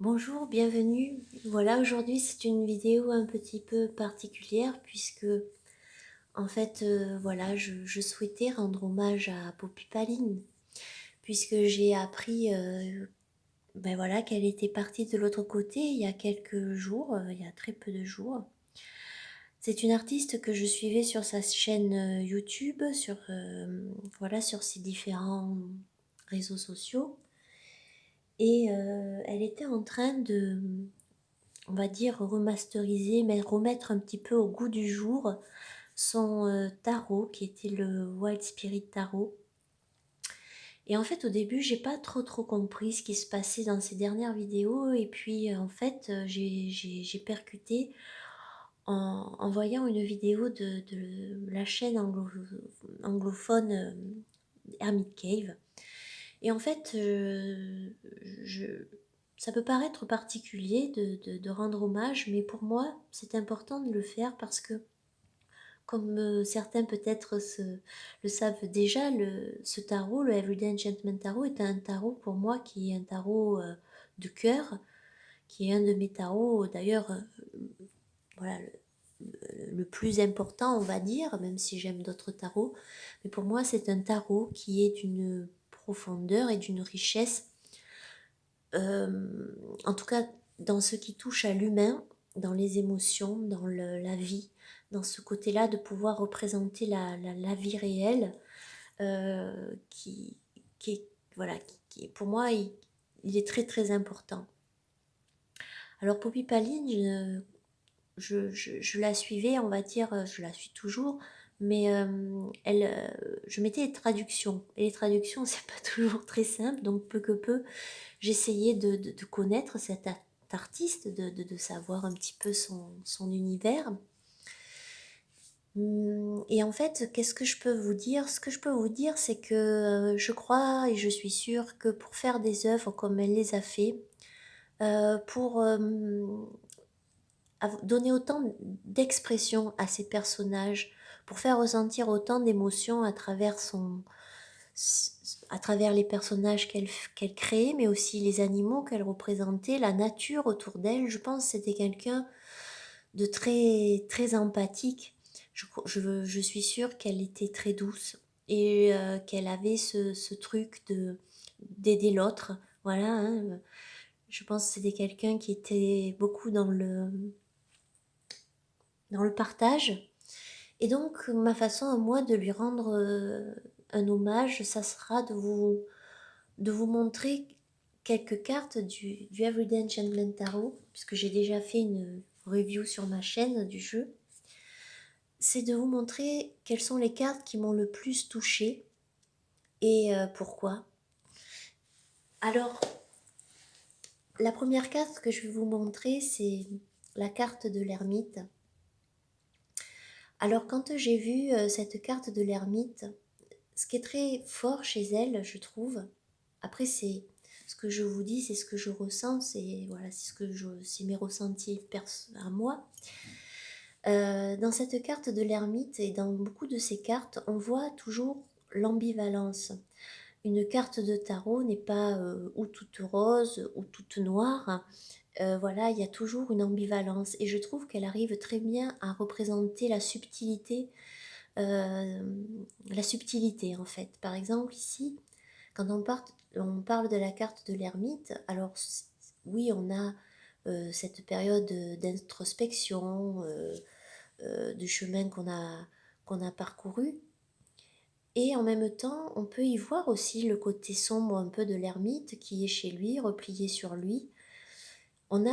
Bonjour, bienvenue. Voilà, aujourd'hui c'est une vidéo un petit peu particulière puisque voilà, je souhaitais rendre hommage à Poppy Paline puisque j'ai appris voilà, qu'elle était partie de l'autre côté il y a quelques jours, il y a très peu de jours. C'est une artiste que je suivais sur sa chaîne YouTube, voilà, sur ses différents réseaux sociaux. Et elle était en train de, on va dire, remasteriser, mais remettre un petit peu au goût du jour son tarot, qui était le Wild Spirit Tarot. Et en fait, au début, j'ai pas trop compris ce qui se passait dans ces dernières vidéos. Et puis, j'ai percuté en voyant une vidéo de la chaîne anglophone Hermit Cave. Et en fait, ça peut paraître particulier de rendre hommage, mais pour moi, c'est important de le faire parce que, comme certains peut-être le savent déjà, ce tarot, le Everyday Enchantment Tarot, est un tarot pour moi qui est un tarot de cœur, qui est un de mes tarots, d'ailleurs, voilà, le plus important, on va dire, même si j'aime d'autres tarots. Mais pour moi, c'est un tarot qui est d'une profondeur et d'une richesse, en tout cas dans ce qui touche à l'humain, dans les émotions, dans la vie, dans ce côté-là de pouvoir représenter la vie réelle, qui, qui est, voilà, pour moi, il est très important. Alors Poppy Paline, je la suivais, on va dire, je la suis toujours, mais je mettais les traductions. Et les traductions, c'est pas toujours très simple, donc peu que peu, j'essayais de connaître cet artiste, de savoir un petit peu son univers. Et en fait, qu'est-ce que je peux vous dire? Ce que je peux vous dire, c'est que je crois et je suis sûre que pour faire des œuvres comme elle les a fait, pour donner autant d'expression à ses personnages, pour faire ressentir autant d'émotions à travers les personnages qu'elle créait, mais aussi les animaux qu'elle représentait, la nature autour d'elle. Je pense que c'était quelqu'un de très empathique. Je suis sûre qu'elle était très douce et qu'elle avait ce truc d'aider l'autre. Voilà, hein. Je pense que c'était quelqu'un qui était beaucoup dans le partage. Et donc, ma façon à moi de lui rendre un hommage, ça sera de vous montrer quelques cartes du Everyday Enchantment Tarot, puisque j'ai déjà fait une review sur ma chaîne du jeu. C'est de vous montrer quelles sont les cartes qui m'ont le plus touchée et pourquoi. Alors, la première carte que je vais vous montrer, c'est la carte de l'ermite. Alors, quand j'ai vu cette carte de l'ermite, ce qui est très fort chez elle, je trouve, après c'est ce que je vous dis, c'est ce que je ressens, c'est voilà, c'est mes ressentis à moi. Dans cette carte de l'ermite et dans beaucoup de ces cartes, on voit toujours l'ambivalence. Une carte de tarot n'est pas ou toute rose ou toute noire. Voilà, il y a toujours une ambivalence et je trouve qu'elle arrive très bien à représenter euh, la subtilité en fait. Par exemple ici, quand on parle de la carte de l'ermite, alors oui, on a cette période d'introspection, du chemin qu'on a parcouru, et en même temps, on peut y voir aussi le côté sombre un peu de l'ermite qui est chez lui, replié sur lui. On a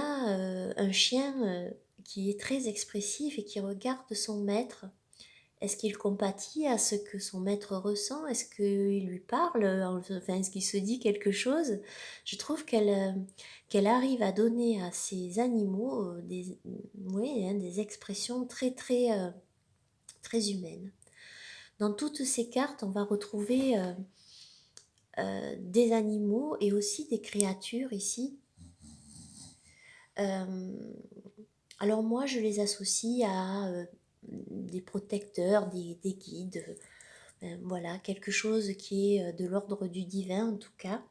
un chien qui est très expressif et qui regarde son maître. Est-ce qu'il compatit à ce que son maître ressent? Est-ce qu'il lui parle? Enfin, est-ce qu'il se dit quelque chose? Je trouve qu'elle arrive à donner à ces animaux oui, hein, des expressions très humaines. Dans toutes ces cartes, on va retrouver des animaux et aussi des créatures ici. Euh, alors moi, je les associe à des protecteurs, des guides, voilà, quelque chose qui est de l'ordre du divin en tout cas.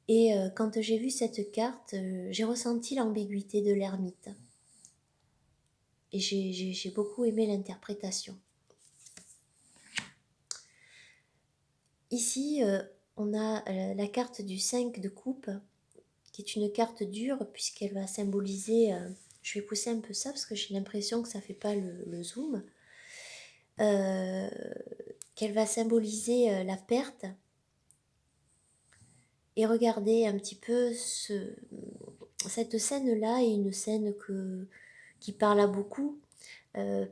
Et quand j'ai vu cette carte, j'ai ressenti l'ambiguïté de l'ermite. Et j'ai beaucoup aimé l'interprétation. Ici, on a la carte du 5 de coupe, qui est une carte dure, puisqu'elle va symboliser... je vais pousser un peu ça, parce que j'ai l'impression que ça ne fait pas le zoom. Qu'elle va symboliser la perte. Et regardez un petit peu cette scène-là est une scène qui parle à beaucoup.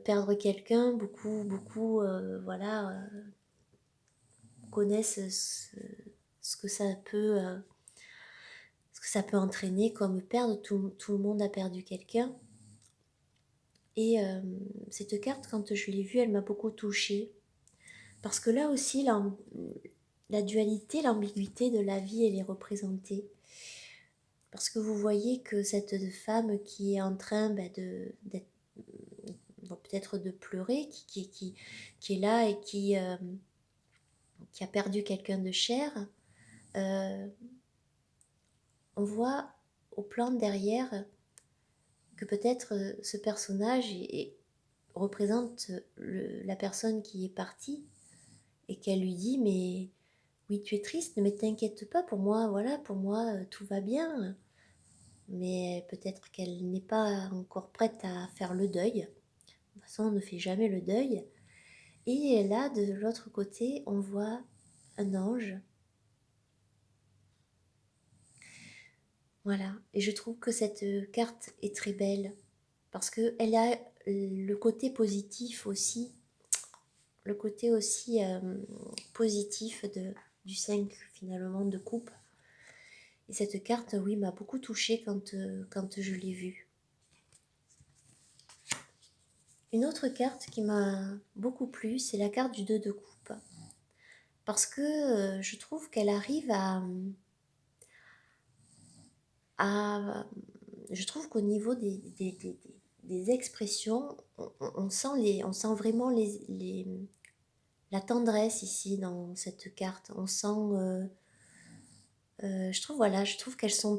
Perdre quelqu'un, beaucoup, voilà, connaissent ce que ça peut, ce que ça peut entraîner comme perdre. Tout le monde a perdu quelqu'un. Et cette carte, quand je l'ai vue, elle m'a beaucoup touchée. Parce que là aussi, la dualité, l'ambiguïté de la vie, elle est représentée. Parce que vous voyez que cette femme qui est en train peut-être de pleurer, qui est là et qui a perdu quelqu'un de cher, on voit au plan derrière que peut-être ce personnage représente la personne qui est partie et qu'elle lui dit mais oui tu es triste mais t'inquiète pas pour moi, voilà, pour moi tout va bien. Mais peut-être qu'elle n'est pas encore prête à faire le deuil. De toute façon, on ne fait jamais le deuil. Et là, de l'autre côté, on voit un ange. Voilà. Et je trouve que cette carte est très belle. Parce qu'elle a le côté positif aussi. Le côté aussi positif du 5 finalement de coupe. Et cette carte, oui, m'a beaucoup touchée quand je l'ai vue. Une autre carte qui m'a beaucoup plu, c'est la carte du 2 de coupe. Parce que je trouve qu'elle arrive je trouve qu'au niveau des expressions, on sent vraiment la tendresse ici dans cette carte. On sent, je trouve qu'elles sont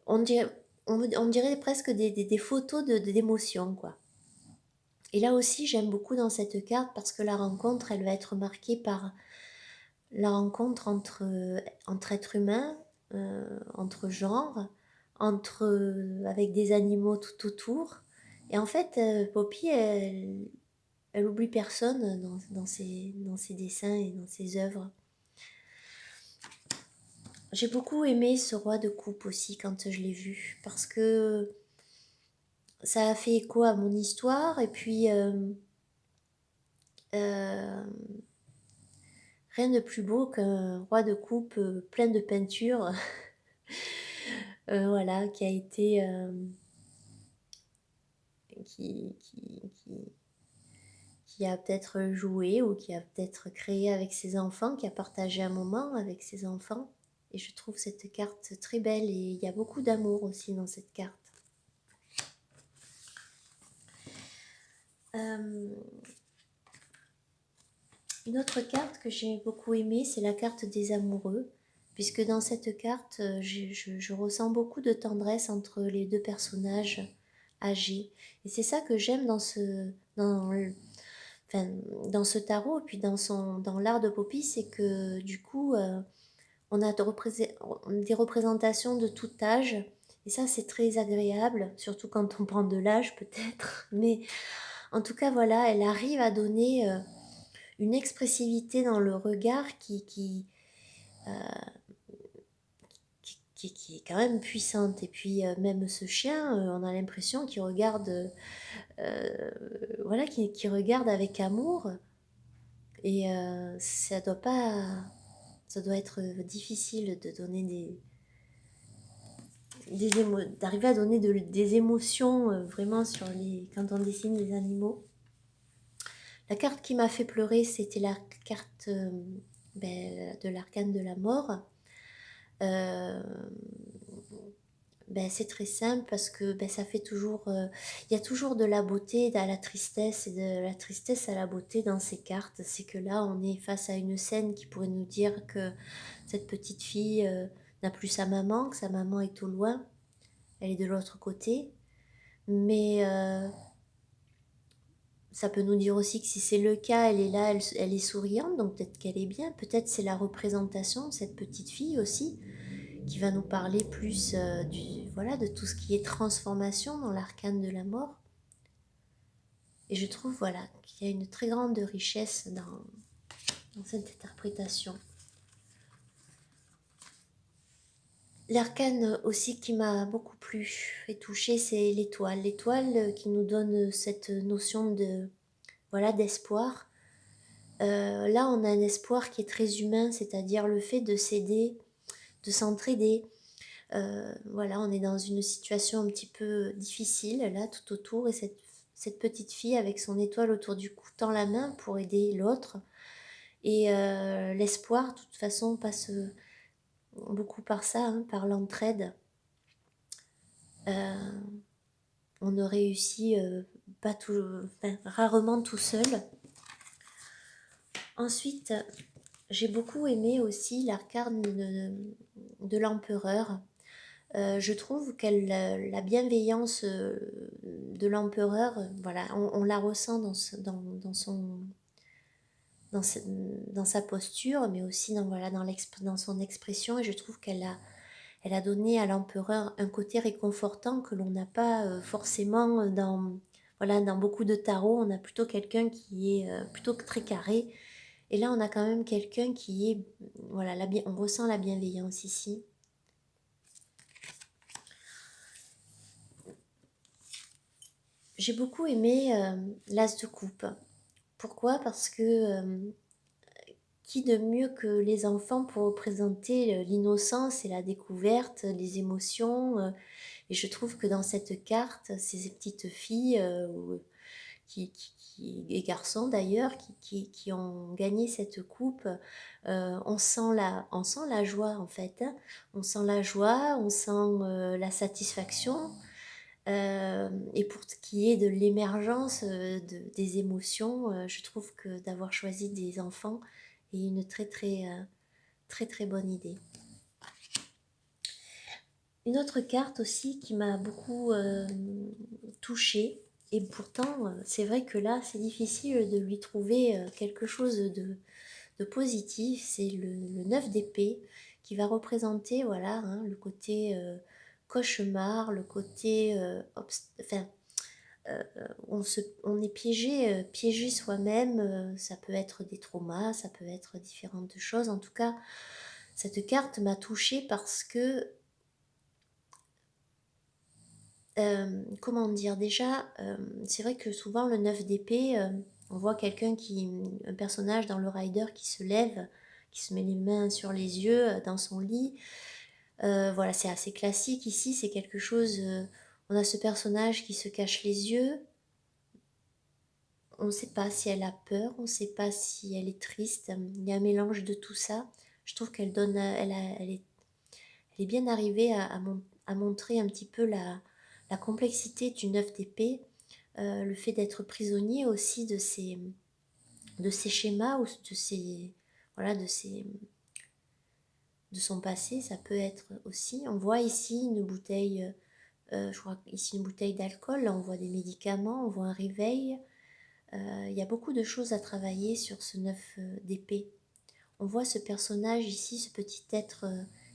on dirait presque des photos d'émotions, quoi. Et là aussi, j'aime beaucoup dans cette carte parce que la rencontre, elle va être marquée par la rencontre entre êtres humains, entre genres, avec des animaux tout autour. Et en fait, Poppy, elle oublie personne dans ses dessins et dans ses œuvres. J'ai beaucoup aimé ce roi de coupe aussi quand je l'ai vu, parce que ça a fait écho à mon histoire, et puis euh, rien de plus beau qu'un roi de coupe plein de peinture, voilà, qui a été... qui a peut-être joué ou qui a peut-être créé avec ses enfants, qui a partagé un moment avec ses enfants. Et je trouve cette carte très belle et il y a beaucoup d'amour aussi dans cette carte. Une autre carte que j'ai beaucoup aimée, c'est la carte des amoureux, puisque dans cette carte, je ressens beaucoup de tendresse entre les deux personnages âgés. Et c'est ça que j'aime dans ce tarot, et puis dans l'art de Poppy, c'est que du coup, on a des représentations de tout âge. Et ça, c'est très agréable, surtout quand on prend de l'âge peut-être. Mais en tout cas, voilà, elle arrive à donner une expressivité dans le regard qui est quand même puissante. Et puis même ce chien, on a l'impression qu'il regarde, voilà, qui regarde avec amour. Et ça doit être difficile de donner d'arriver à donner des émotions vraiment quand on dessine les animaux. La carte qui m'a fait pleurer, c'était la carte de l'arcane de la mort. ben, c'est très simple parce que ben, ça fait toujours... il y a toujours de la beauté à la tristesse et de la tristesse à la beauté dans ces cartes. C'est que là, on est face à une scène qui pourrait nous dire que cette petite fille n'a plus sa maman, que sa maman est au loin, elle est de l'autre côté. Mais ça peut nous dire aussi que si c'est le cas, elle est là, elle est souriante, donc peut-être qu'elle est bien. Peut-être c'est la représentation de cette petite fille aussi qui va nous parler plus voilà, de tout ce qui est transformation dans l'arcane de la mort. Et je trouve voilà, qu'il y a une très grande richesse dans cette interprétation. L'arcane aussi qui m'a beaucoup plu et touchée, c'est l'étoile. L'étoile qui nous donne cette notion de voilà d'espoir. Là, on a un espoir qui est très humain, c'est-à-dire le fait de s'aider, de s'entraider. Voilà, on est dans une situation un petit peu difficile, là, tout autour, et cette petite fille avec son étoile autour du cou tend la main pour aider l'autre. Et l'espoir, de toute façon, passe beaucoup par ça, hein, par l'entraide. On ne réussit pas tout, enfin, rarement tout seul. Ensuite, j'ai beaucoup aimé aussi l'arcane de l'empereur. Je trouve que la bienveillance de l'empereur, voilà, on la ressent dans sa posture, mais aussi voilà, dans son expression, et je trouve elle a donné à l'empereur un côté réconfortant que l'on n'a pas forcément voilà, dans beaucoup de tarots. On a plutôt quelqu'un qui est plutôt très carré, et là on a quand même quelqu'un qui est, voilà, on ressent la bienveillance ici. J'ai beaucoup aimé l'As de coupe. Pourquoi? Parce que qui de mieux que les enfants pour représenter l'innocence et la découverte, les émotions et je trouve que dans cette carte, ces petites filles et garçons d'ailleurs qui ont gagné cette coupe, on sent la joie en fait, hein. On sent la joie, on sent la satisfaction. Et pour ce qui est de l'émergence des émotions, je trouve que d'avoir choisi des enfants est une très très bonne idée. Une autre carte aussi qui m'a beaucoup touchée, et pourtant c'est vrai que là c'est difficile de lui trouver quelque chose de positif, c'est le 9 d'épée qui va représenter voilà, hein, le côté cauchemar, le côté enfin, on est piégé soi-même, ça peut être des traumas, ça peut être différentes choses. En tout cas, cette carte m'a touchée parce que, comment dire, déjà, c'est vrai que souvent le 9 d'épée, on voit un personnage dans le rider qui se lève, qui se met les mains sur les yeux dans son lit. Voilà, c'est assez classique ici, c'est quelque chose, on a ce personnage qui se cache les yeux. On ne sait pas si elle a peur, on ne sait pas si elle est triste. Il y a un mélange de tout ça. Je trouve qu'elle donne, elle est bien arrivée à montrer un petit peu la complexité du 9 d'épée, le fait d'être prisonnier aussi de ses schémas ou voilà, de son passé. Ça peut être aussi. On voit ici une bouteille, je crois ici une bouteille d'alcool. Là, on voit des médicaments, on voit un réveil. Il y a beaucoup de choses à travailler sur ce 9 d'épée. On voit ce personnage ici, ce petit être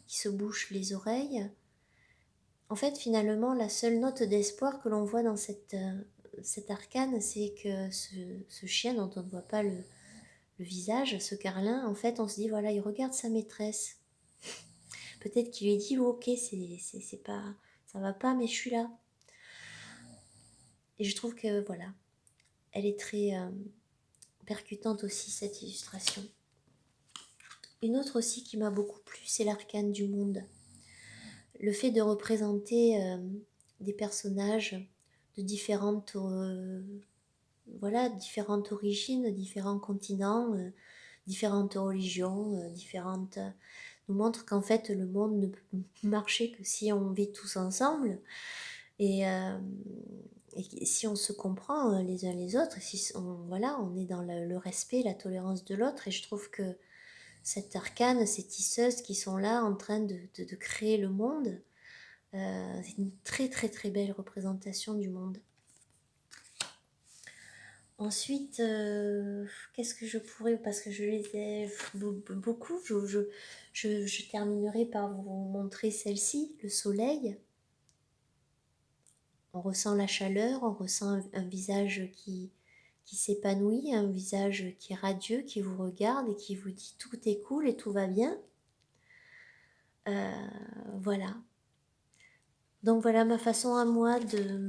qui se bouche les oreilles. En fait, finalement, la seule note d'espoir que l'on voit dans cet arcane, c'est que ce chien dont on ne voit pas le visage, ce carlin, en fait, on se dit, voilà, il regarde sa maîtresse. Peut-être qu'il lui dit, oh, ok, c'est pas, ça va pas, mais je suis là. Et je trouve que, voilà, elle est très percutante aussi, cette illustration. Une autre aussi qui m'a beaucoup plu, c'est l'arcane du monde. Le fait de représenter des personnages de voilà, différentes origines, différents continents, différentes religions, nous montre qu'en fait le monde ne peut marcher que si on vit tous ensemble et si on se comprend les uns les autres, et si voilà, on est dans le respect, la tolérance de l'autre. Et je trouve que cet arcane, ces tisseuses qui sont là en train de créer le monde, c'est une très très très belle représentation du monde. Ensuite, qu'est-ce que je pourrais, parce que je les ai beaucoup, je terminerai par vous montrer celle-ci, le soleil. On ressent la chaleur, on ressent un visage qui s'épanouit, un visage qui est radieux, qui vous regarde et qui vous dit tout est cool et tout va bien. Voilà. Donc voilà ma façon à moi de,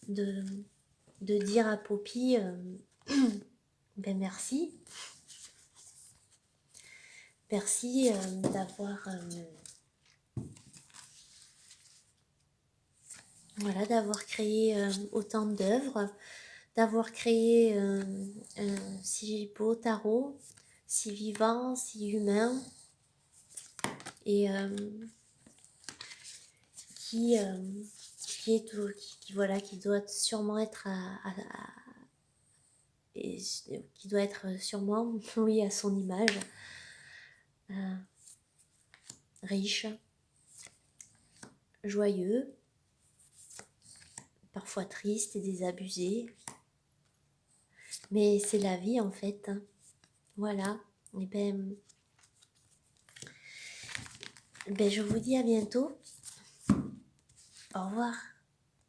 de dire à Poppy, ben merci. Merci d'avoir créé autant d'œuvres, d'avoir créé un si beau tarot, si vivant, si humain, et qui voilà, qui doit sûrement être qui doit être sûrement oui, à son image, riche, joyeux, parfois triste et désabusé, mais c'est la vie en fait, hein. Voilà. Et ben je vous dis à bientôt. Au revoir.